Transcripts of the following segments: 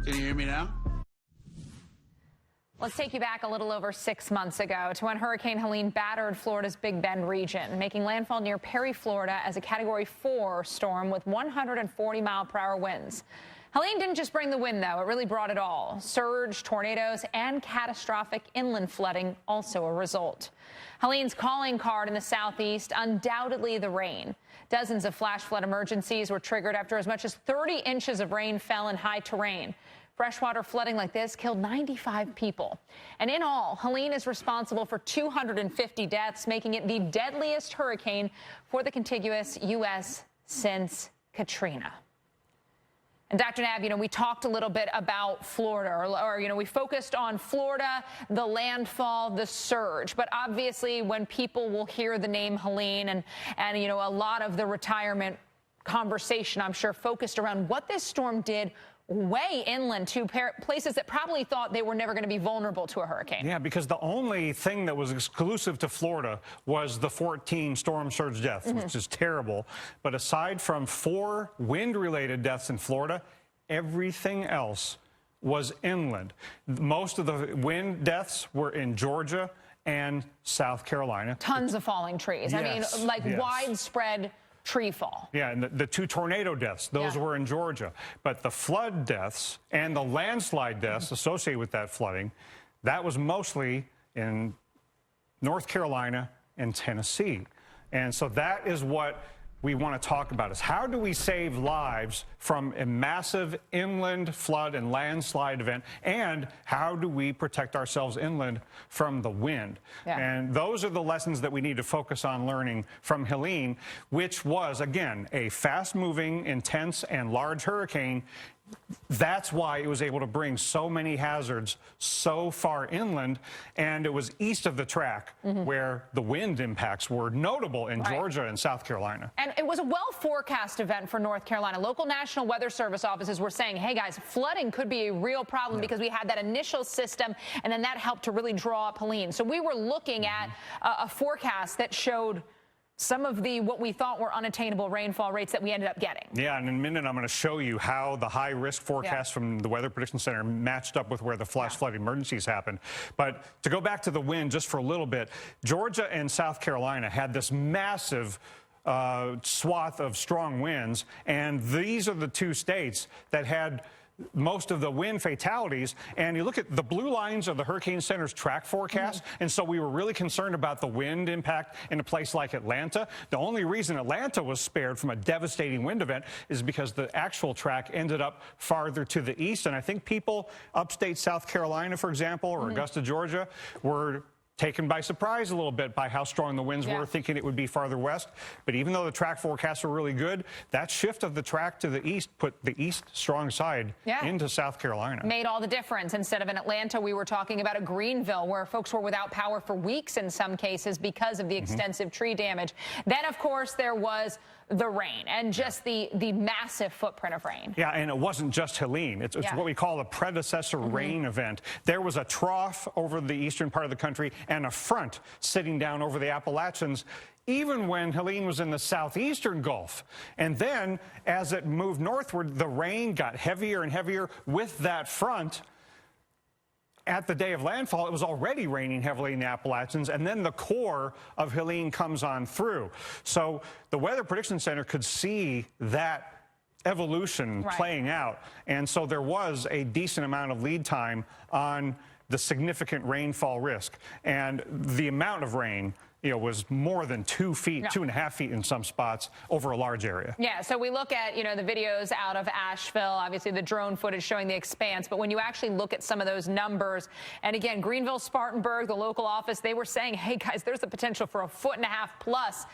Can you hear me now? Let's take you back a little over 6 months ago to when Hurricane Helene battered Florida's Big Bend region, making landfall near Perry, Florida as a Category 4 storm with 140-mile-per-hour winds. Helene didn't just bring the wind, though. It really brought it all. Surge, tornadoes, and catastrophic inland flooding also a result. Helene's calling card in the southeast, undoubtedly the rain. Dozens of flash flood emergencies were triggered after as much as 30 inches of rain fell in high terrain. Freshwater flooding like this killed 95 people. And in all, Helene is responsible for 250 deaths, making it the deadliest hurricane for the contiguous U.S. since Katrina. And Dr. Nab, we talked a little bit about Florida, or we focused on Florida, the landfall, the surge. But obviously, when people will hear the name Helene and a lot of the retirement conversation, I'm sure, focused around what this storm did way inland to places that probably thought they were never going to be vulnerable to a hurricane. Yeah, because the only thing that was exclusive to Florida was the 14 storm surge deaths, which is terrible. But aside from 4 wind-related deaths in Florida, everything else was inland. Most of the wind deaths were in Georgia and South Carolina. Tons of falling trees. Yes, Widespread tree fall. Yeah, and the 2 tornado deaths, those were in Georgia. But the flood deaths and the landslide deaths associated with that flooding, that was mostly in North Carolina and Tennessee. And so that is what we want to talk about, is how do we save lives from a massive inland flood and landslide event, and how do we protect ourselves inland from the wind? And those are the lessons that we need to focus on learning from Helene, which was, again, a fast-moving, intense, and large hurricane. That's why it was able to bring so many hazards so far inland, and it was east of the track where the wind impacts were notable in Georgia and South Carolina. And it was a well-forecast event for North Carolina. Local National Weather Service offices were saying, hey, guys, flooding could be a real problem because we had that initial system, and then that helped to really draw up Helene. So we were looking at a forecast that showed some of what we thought were unattainable rainfall rates that we ended up getting. Yeah, and in a minute, I'm going to show you how the high-risk forecast from the Weather Prediction Center matched up with where the flash flood emergencies happened. But to go back to the wind just for a little bit, Georgia and South Carolina had this massive swath of strong winds, and these are the 2 states that had most of the wind fatalities. And you look at the blue lines of the Hurricane Center's track forecast, and so we were really concerned about the wind impact in a place like Atlanta. The only reason Atlanta was spared from a devastating wind event is because the actual track ended up farther to the east. And I think people upstate South Carolina, for example, or Augusta, Georgia, were taken by surprise a little bit by how strong the winds were, thinking it would be farther west. But even though the track forecasts were really good, that shift of the track to the east put the east strong side into South Carolina. Made all the difference. Instead of in Atlanta, we were talking about a Greenville where folks were without power for weeks in some cases because of the extensive tree damage. Then, of course, there was the rain and just the massive footprint of rain. Yeah, and it wasn't just Helene. It's what we call a predecessor rain event. There was a trough over the eastern part of the country and a front sitting down over the Appalachians, even when Helene was in the southeastern Gulf. And then, as it moved northward, the rain got heavier and heavier with that front. At the day of landfall, it was already raining heavily in the Appalachians, and then the core of Helene comes on through. So the Weather Prediction Center could see that evolution playing out, and so there was a decent amount of lead time on the significant rainfall risk. And the amount of rain was more than 2 feet, 2.5 feet in some spots over a large area. Yeah, so we look at, the videos out of Asheville, obviously the drone footage showing the expanse, but when you actually look at some of those numbers, and again, Greenville, Spartanburg, the local office, they were saying, hey guys, there's the potential for 1.5 feet plus.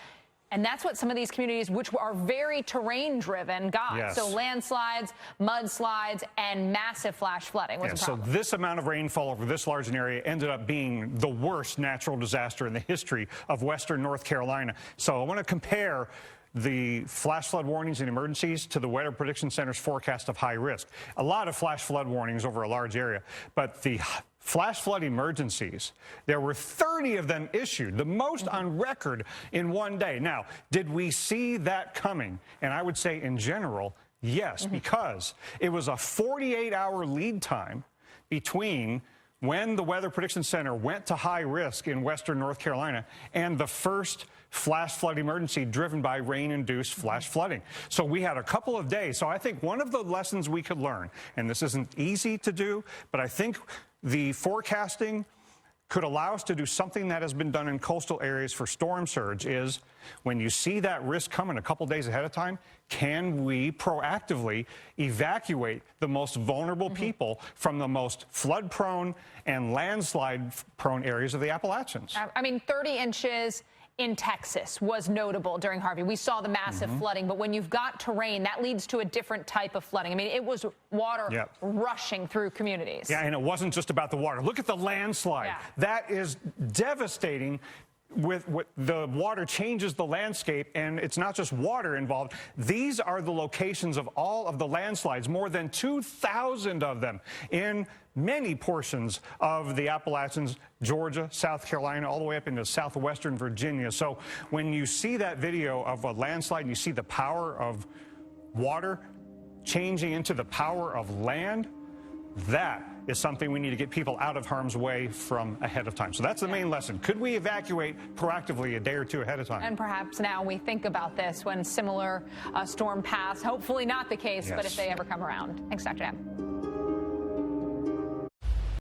And that's what some of these communities, which are very terrain-driven, got. So landslides, mudslides, and massive flash flooding was a problem. So this amount of rainfall over this large an area ended up being the worst natural disaster in the history of western North Carolina. So I want to compare the flash flood warnings and emergencies to the Weather Prediction Center's forecast of high risk. A lot of flash flood warnings over a large area, but the flash flood emergencies, there were 30 of them issued, the most on record in one day. Now, did we see that coming? And I would say in general, Yes, because it was a 48-hour lead time between when the Weather Prediction Center went to high risk in western North Carolina and the first flash flood emergency driven by rain-induced flash flooding. So we had a couple of days. So I think one of the lessons we could learn, and this isn't easy to do, but I think the forecasting could allow us to do something that has been done in coastal areas for storm surge, is when you see that risk coming a couple days ahead of time, can we proactively evacuate the most vulnerable people from the most flood-prone and landslide-prone areas of the Appalachians? I mean, 30 inches in Texas was notable during Harvey. We saw the massive flooding, but when you've got terrain, that leads to a different type of flooding. I mean, it was water rushing through communities. Yeah, and it wasn't just about the water. Look at the landslide. Yeah. That is devastating. With the water changes the landscape, and it's not just water involved. These are the locations of all of the landslides, more than 2,000 of them in many portions of the Appalachians, Georgia, South Carolina, all the way up into southwestern Virginia. So when you see that video of a landslide and you see the power of water changing into the power of land, that is something we need to get people out of harm's way from ahead of time. So that's the main lesson. Could we evacuate proactively a day or two ahead of time? And perhaps now we think about this when similar storm paths, hopefully not the case, but if they ever come around. Thanks, Dr. Deb.